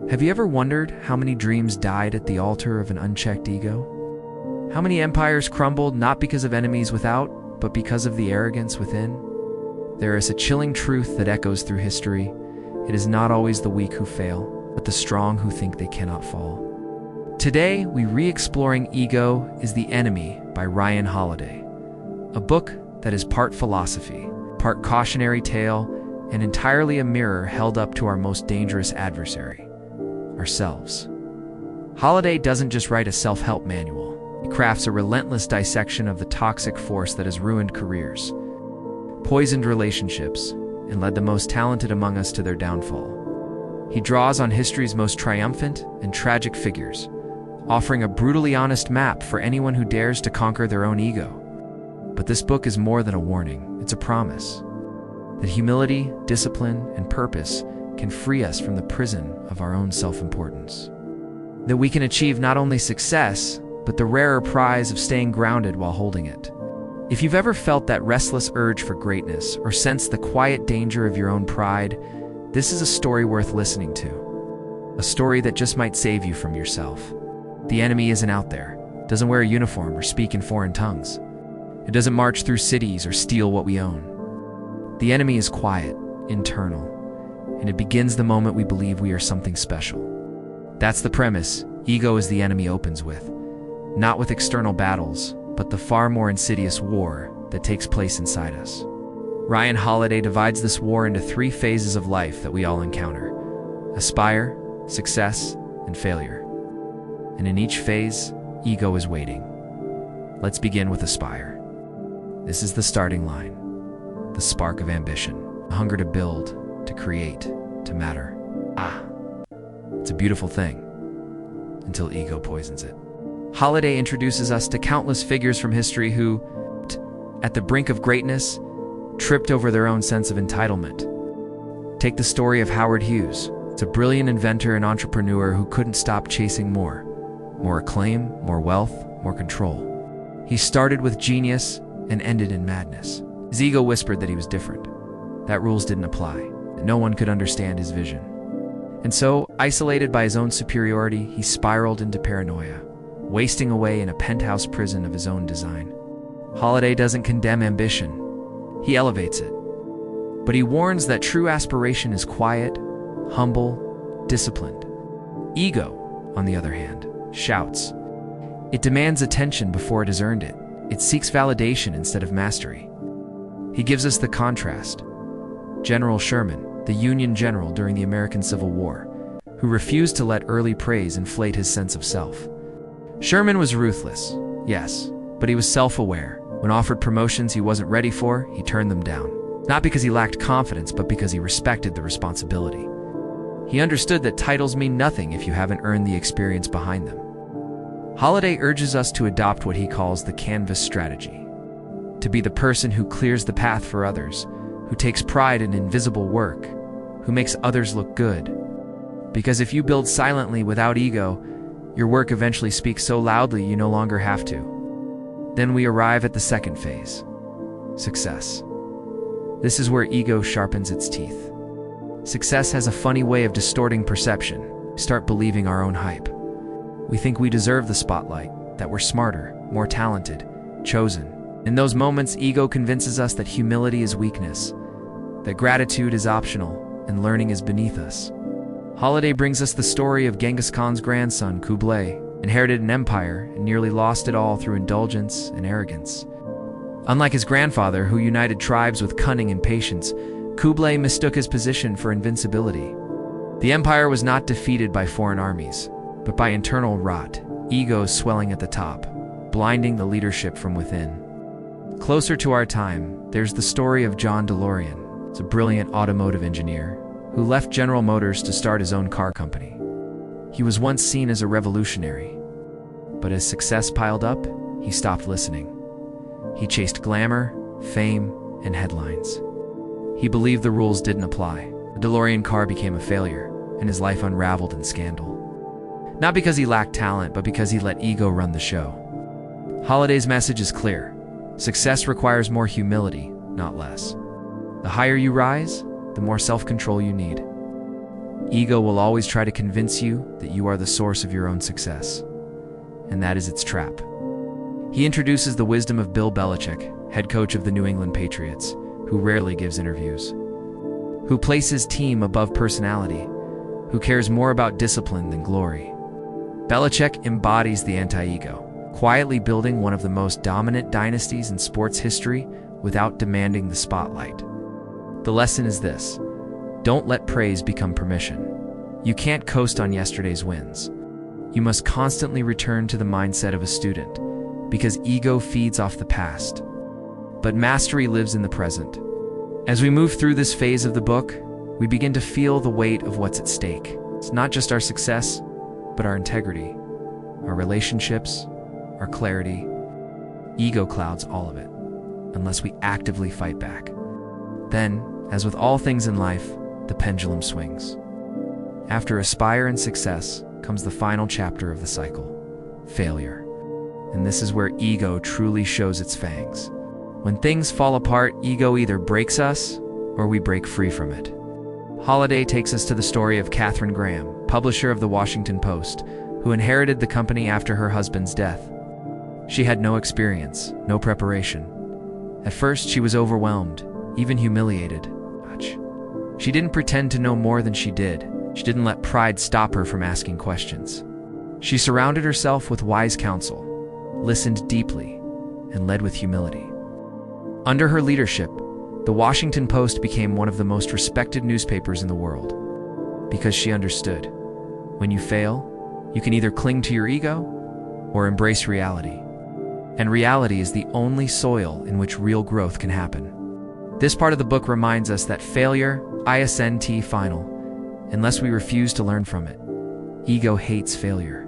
Have you ever wondered how many dreams died at the altar of an unchecked ego? How many empires crumbled not because of enemies without, but because of the arrogance within? There is a chilling truth that echoes through history. It is not always the weak who fail, but the strong who think they cannot fall. Today, we re-exploring Ego is the Enemy by Ryan Holiday, a book that is part philosophy, part cautionary tale, and entirely a mirror held up to our most dangerous adversary, ourselves. Holiday doesn't just write a self-help manual. He crafts a relentless dissection of the toxic force that has ruined careers, poisoned relationships, and led the most talented among us to their downfall. He draws on history's most triumphant and tragic figures, offering a brutally honest map for anyone who dares to conquer their own ego. But this book is more than a warning. It's a promise that humility, discipline, and purpose can free us from the prison of our own self-importance. That we can achieve not only success, but the rarer prize of staying grounded while holding it. If you've ever felt that restless urge for greatness or sensed the quiet danger of your own pride, this is a story worth listening to. A story that just might save you from yourself. The enemy isn't out there, doesn't wear a uniform or speak in foreign tongues. It doesn't march through cities or steal what we own. The enemy is quiet, internal, and it begins the moment we believe we are something special. That's the premise Ego is the Enemy opens with. Not with external battles, but the far more insidious war that takes place inside us. Ryan Holiday divides this war into 3 phases of life that we all encounter: aspire, success, and failure. And in each phase, ego is waiting. Let's begin with aspire. This is the starting line, the spark of ambition, the hunger to build, to create, to matter. It's a beautiful thing, until ego poisons it. Holiday introduces us to countless figures from history who, at the brink of greatness, tripped over their own sense of entitlement. Take the story of Howard Hughes. It's a brilliant inventor and entrepreneur who couldn't stop chasing more acclaim, more wealth, more control. He started with genius and ended in madness. His ego whispered that he was different, that rules didn't apply, that no one could understand his vision. And so, isolated by his own superiority, he spiraled into paranoia, wasting away in a penthouse prison of his own design. Holiday doesn't condemn ambition, he elevates it. But he warns that true aspiration is quiet, humble, disciplined. Ego, on the other hand, shouts. It demands attention before it has earned it. It seeks validation instead of mastery. He gives us the contrast. General Sherman, the Union general during the American Civil War, who refused to let early praise inflate his sense of self. Sherman was ruthless, yes, but he was self-aware. When offered promotions he wasn't ready for, he turned them down. Not because he lacked confidence, but because he respected the responsibility. He understood that titles mean nothing if you haven't earned the experience behind them. Holiday urges us to adopt what he calls the canvas strategy. To be the person who clears the path for others, who takes pride in invisible work, who makes others look good. Because if you build silently without ego, your work eventually speaks so loudly you no longer have to. Then we arrive at the second phase, success. This is where ego sharpens its teeth. Success has a funny way of distorting perception. We start believing our own hype. We think we deserve the spotlight, that we're smarter, more talented, chosen. In those moments, ego convinces us that humility is weakness, that gratitude is optional, and learning is beneath us. Holiday brings us the story of Genghis Khan's grandson, Kublai, inherited an empire and nearly lost it all through indulgence and arrogance. Unlike his grandfather, who united tribes with cunning and patience, Kublai mistook his position for invincibility. The empire was not defeated by foreign armies, but by internal rot, egos swelling at the top, blinding the leadership from within. Closer to our time, there's the story of John DeLorean. It's a brilliant automotive engineer who left General Motors to start his own car company. He was once seen as a revolutionary, but as success piled up, he stopped listening. He chased glamour, fame, and headlines. He believed the rules didn't apply. The DeLorean car became a failure, and his life unraveled in scandal. Not because he lacked talent, but because he let ego run the show. Holiday's message is clear. Success requires more humility, not less. The higher you rise, the more self-control you need. Ego will always try to convince you that you are the source of your own success, and that is its trap. He introduces the wisdom of Bill Belichick, head coach of the New England Patriots, who rarely gives interviews, who places team above personality, who cares more about discipline than glory. Belichick embodies the anti-ego, quietly building one of the most dominant dynasties in sports history without demanding the spotlight. The lesson is this: don't let praise become permission. You can't coast on yesterday's wins. You must constantly return to the mindset of a student, because ego feeds off the past. But mastery lives in the present. As we move through this phase of the book, we begin to feel the weight of what's at stake. It's not just our success, but our integrity, our relationships, our clarity. Ego clouds all of it, unless we actively fight back. Then, as with all things in life, the pendulum swings. After aspire and success comes the final chapter of the cycle: failure. And this is where ego truly shows its fangs. When things fall apart, ego either breaks us or we break free from it. Holiday takes us to the story of Katharine Graham, publisher of the Washington Post, who inherited the company after her husband's death. She had no experience, no preparation. At first, she was overwhelmed, even humiliated. She didn't pretend to know more than she did. She didn't let pride stop her from asking questions. She surrounded herself with wise counsel, listened deeply, and led with humility. Under her leadership, the Washington Post became one of the most respected newspapers in the world, because she understood: when you fail, you can either cling to your ego or embrace reality. And reality is the only soil in which real growth can happen. This part of the book reminds us that failure isn't final, unless we refuse to learn from it. Ego hates failure.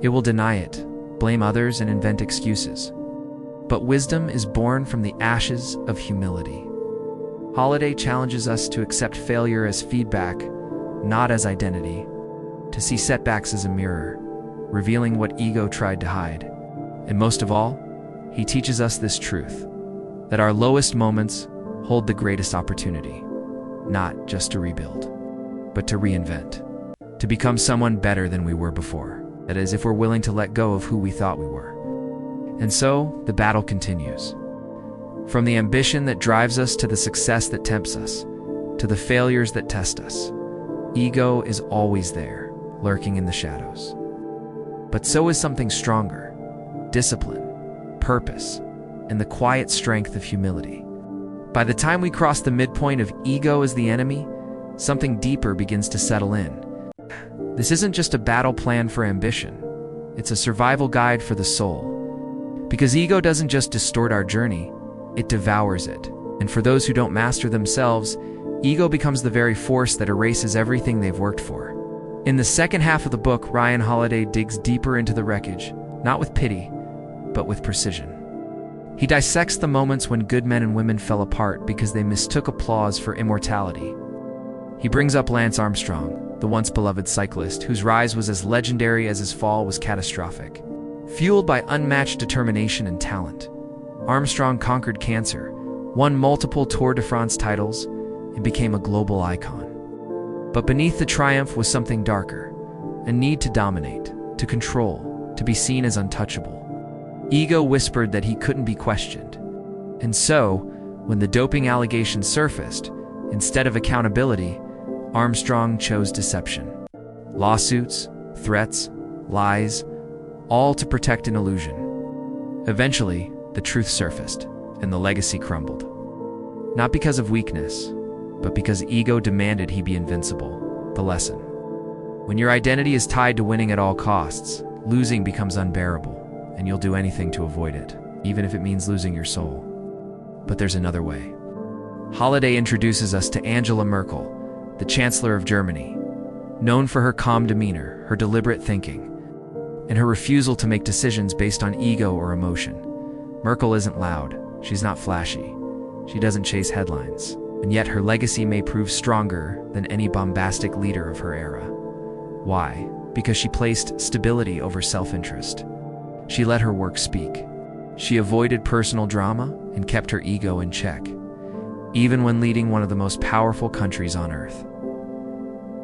It will deny it, blame others, and invent excuses. But wisdom is born from the ashes of humility. Holiday challenges us to accept failure as feedback, not as identity, to see setbacks as a mirror, revealing what ego tried to hide. And most of all, he teaches us this truth: that our lowest moments hold the greatest opportunity, not just to rebuild, but to reinvent, to become someone better than we were before. That is, if we're willing to let go of who we thought we were. And so, the battle continues. From the ambition that drives us to the success that tempts us, to the failures that test us, ego is always there, lurking in the shadows. But so is something stronger: discipline, purpose, and the quiet strength of humility. By the time we cross the midpoint of ego as the enemy, something deeper begins to settle in. This isn't just a battle plan for ambition. It's a survival guide for the soul. Because ego doesn't just distort our journey, it devours it. And for those who don't master themselves, ego becomes the very force that erases everything they've worked for. In the second half of the book, Ryan Holiday digs deeper into the wreckage, not with pity, but with precision. He dissects the moments when good men and women fell apart because they mistook applause for immortality. He brings up Lance Armstrong, the once beloved cyclist, whose rise was as legendary as his fall was catastrophic. Fueled by unmatched determination and talent, Armstrong conquered cancer, won multiple Tour de France titles, and became a global icon. But beneath the triumph was something darker: a need to dominate, to control, to be seen as untouchable. Ego whispered that he couldn't be questioned. And so, when the doping allegations surfaced, instead of accountability, Armstrong chose deception. Lawsuits, threats, lies, all to protect an illusion. Eventually, the truth surfaced, and the legacy crumbled. Not because of weakness, but because ego demanded he be invincible. The lesson: when your identity is tied to winning at all costs, losing becomes unbearable, and you'll do anything to avoid it, even if it means losing your soul. But there's another way. Holiday introduces us to Angela Merkel, the Chancellor of Germany, known for her calm demeanor, her deliberate thinking, and her refusal to make decisions based on ego or emotion. Merkel isn't loud, she's not flashy, she doesn't chase headlines, and yet her legacy may prove stronger than any bombastic leader of her era. Why? Because she placed stability over self-interest. She let her work speak. She avoided personal drama and kept her ego in check, even when leading one of the most powerful countries on earth.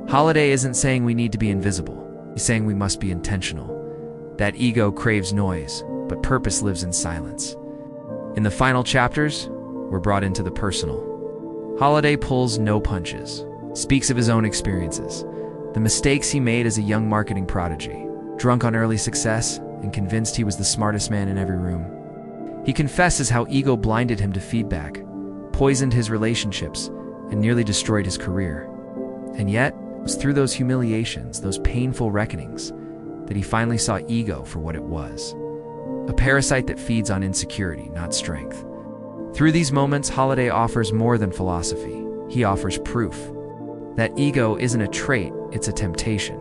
Holiday isn't saying we need to be invisible. He's saying we must be intentional. That ego craves noise, but purpose lives in silence. In the final chapters, we're brought into the personal. Holiday pulls no punches, speaks of his own experiences, the mistakes he made as a young marketing prodigy, drunk on early success and convinced he was the smartest man in every room. He confesses how ego blinded him to feedback, poisoned his relationships, and nearly destroyed his career. And yet, it was through those humiliations, those painful reckonings, that he finally saw ego for what it was. A parasite that feeds on insecurity, not strength. Through these moments, Holiday offers more than philosophy. He offers proof that ego isn't a trait, it's a temptation.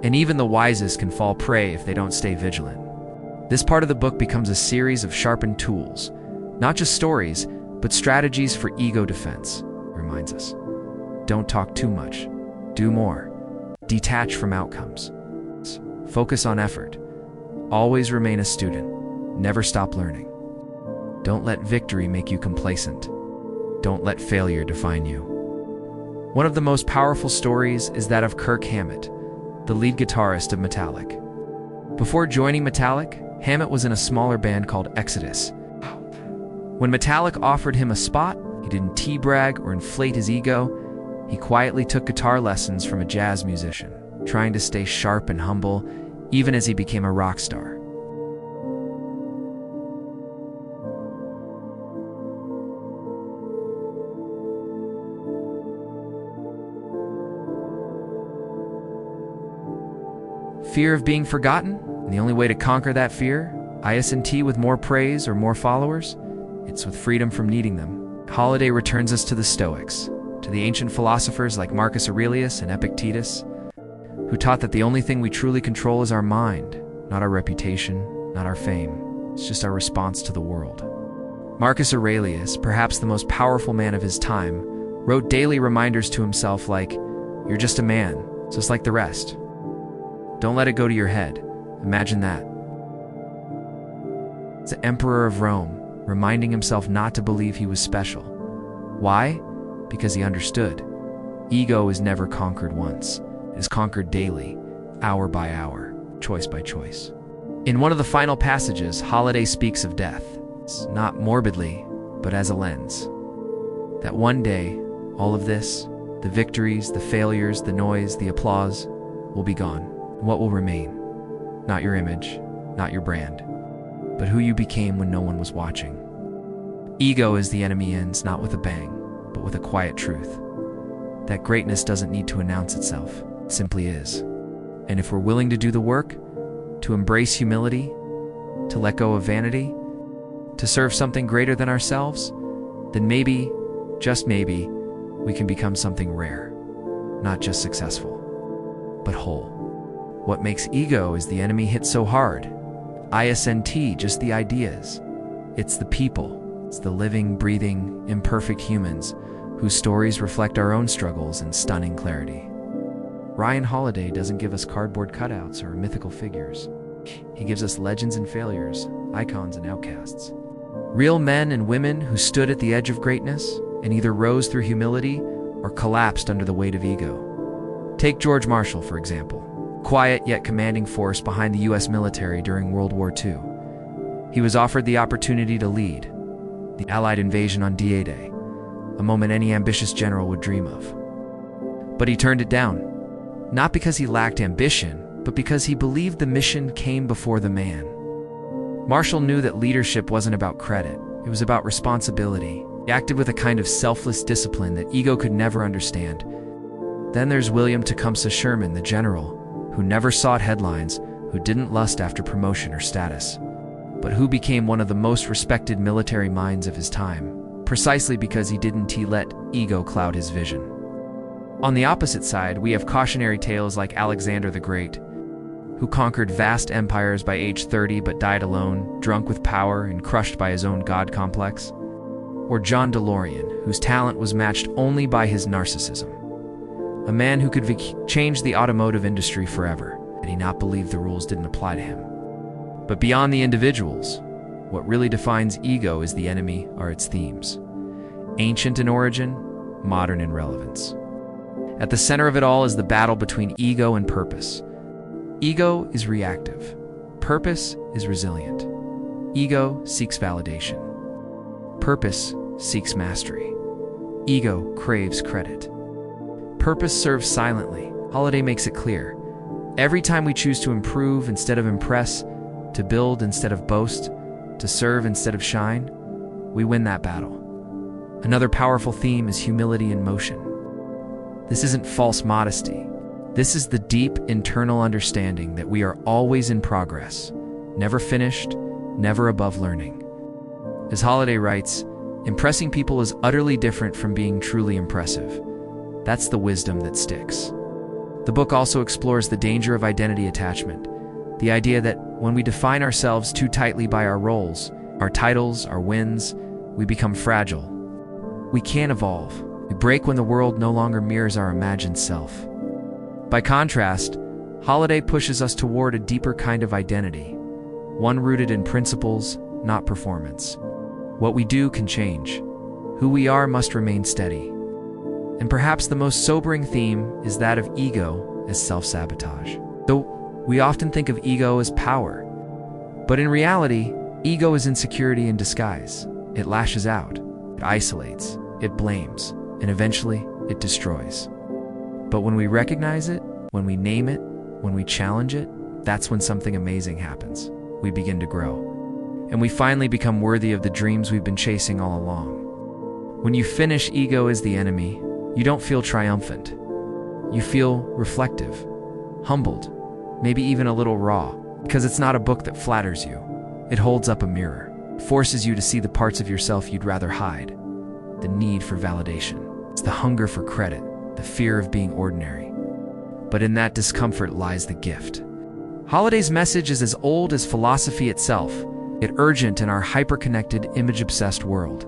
And even the wisest can fall prey if they don't stay vigilant. This part of the book becomes a series of sharpened tools, not just stories, but strategies for ego defense. It reminds us, don't talk too much, do more, detach from outcomes, focus on effort, always remain a student, never stop learning. Don't let victory make you complacent. Don't let failure define you. One of the most powerful stories is that of Kirk Hammett, the lead guitarist of Metallica. Before joining Metallica, Hammett was in a smaller band called Exodus. When Metallica offered him a spot, he didn't tea-brag or inflate his ego. He quietly took guitar lessons from a jazz musician, trying to stay sharp and humble, even as he became a rock star. Fear of being forgotten? And the only way to conquer that fear, ISNT with more praise or more followers? It's with freedom from needing them. Holiday returns us to the Stoics, to the ancient philosophers like Marcus Aurelius and Epictetus, who taught that the only thing we truly control is our mind, not our reputation, not our fame. It's just our response to the world. Marcus Aurelius, perhaps the most powerful man of his time, wrote daily reminders to himself like, "You're just a man, just like the rest. Don't let it go to your head. Imagine that." It's the Emperor of Rome, reminding himself not to believe he was special. Why? Because he understood. Ego is never conquered once. It is conquered daily, hour by hour, choice by choice. In one of the final passages, Holiday speaks of death. It's not morbidly, but as a lens. That one day, all of this, the victories, the failures, the noise, the applause, will be gone. What will remain? Not your image, not your brand, but who you became when no one was watching. Ego is the enemy ends not with a bang, but with a quiet truth. That greatness doesn't need to announce itself, it simply is. And if we're willing to do the work, to embrace humility, to let go of vanity, to serve something greater than ourselves, then maybe, just maybe, we can become something rare, not just successful, but whole. What makes ego is the enemy hit so hard. ISNT, just the ideas. It's the people. It's the living, breathing, imperfect humans whose stories reflect our own struggles in stunning clarity. Ryan Holiday doesn't give us cardboard cutouts or mythical figures. He gives us legends and failures, icons and outcasts. Real men and women who stood at the edge of greatness and either rose through humility or collapsed under the weight of ego. Take George Marshall, for example. Quiet yet commanding force behind the US military during World War II. He was offered the opportunity to lead the Allied invasion on DA Day, a moment any ambitious general would dream of. But he turned it down, not because he lacked ambition, but because he believed the mission came before the man. Marshall knew that leadership wasn't about credit, it was about responsibility. He acted with a kind of selfless discipline that ego could never understand. Then there's William Tecumseh Sherman, the general, who never sought headlines, who didn't lust after promotion or status, but who became one of the most respected military minds of his time, precisely because he didn't let ego cloud his vision. On the opposite side, we have cautionary tales like Alexander the Great, who conquered vast empires by age 30 but died alone, drunk with power and crushed by his own god complex. Or John DeLorean, whose talent was matched only by his narcissism. A man who could change the automotive industry forever, had he not believed the rules didn't apply to him. But beyond the individuals, what really defines ego is the enemy are its themes. Ancient in origin, modern in relevance. At the center of it all is the battle between ego and purpose. Ego is reactive. Purpose is resilient. Ego seeks validation. Purpose seeks mastery. Ego craves credit. Purpose serves silently. Holiday makes it clear. Every time we choose to improve instead of impress, to build instead of boast, to serve instead of shine, we win that battle. Another powerful theme is humility in motion. This isn't false modesty. This is the deep internal understanding that we are always in progress, never finished, never above learning. As Holiday writes, impressing people is utterly different from being truly impressive. That's the wisdom that sticks. The book also explores the danger of identity attachment, the idea that when we define ourselves too tightly by our roles, our titles, our wins, we become fragile. We can't evolve. We break when the world no longer mirrors our imagined self. By contrast, Holiday pushes us toward a deeper kind of identity, one rooted in principles, not performance. What we do can change. Who we are must remain steady. And perhaps the most sobering theme is that of ego as self-sabotage. Though we often think of ego as power, but in reality, ego is insecurity in disguise. It lashes out, it isolates, it blames, and eventually it destroys. But when we recognize it, when we name it, when we challenge it, that's when something amazing happens. We begin to grow. And we finally become worthy of the dreams we've been chasing all along. When you finish Ego is the Enemy, you don't feel triumphant. You feel reflective, humbled, maybe even a little raw, because it's not a book that flatters you. It holds up a mirror, forces you to see the parts of yourself you'd rather hide, the need for validation. It's the hunger for credit, the fear of being ordinary. But in that discomfort lies the gift. Holiday's message is as old as philosophy itself, yet urgent in our hyper-connected, image-obsessed world.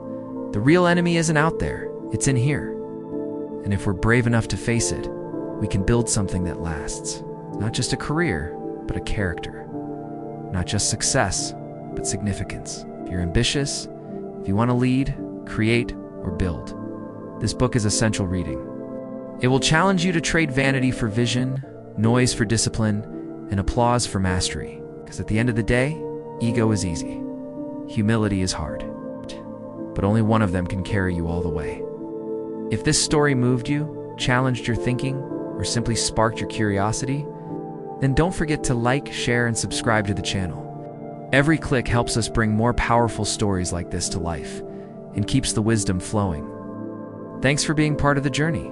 The real enemy isn't out there, it's in here. And if we're brave enough to face it, we can build something that lasts. Not just a career, but a character. Not just success, but significance. If you're ambitious, if you want to lead, create, or build, this book is essential reading. It will challenge you to trade vanity for vision, noise for discipline, and applause for mastery. Because at the end of the day, ego is easy. Humility is hard. But only one of them can carry you all the way. If this story moved you, challenged your thinking, or simply sparked your curiosity, then don't forget to like, share, and subscribe to the channel. Every click helps us bring more powerful stories like this to life and keeps the wisdom flowing. Thanks for being part of the journey.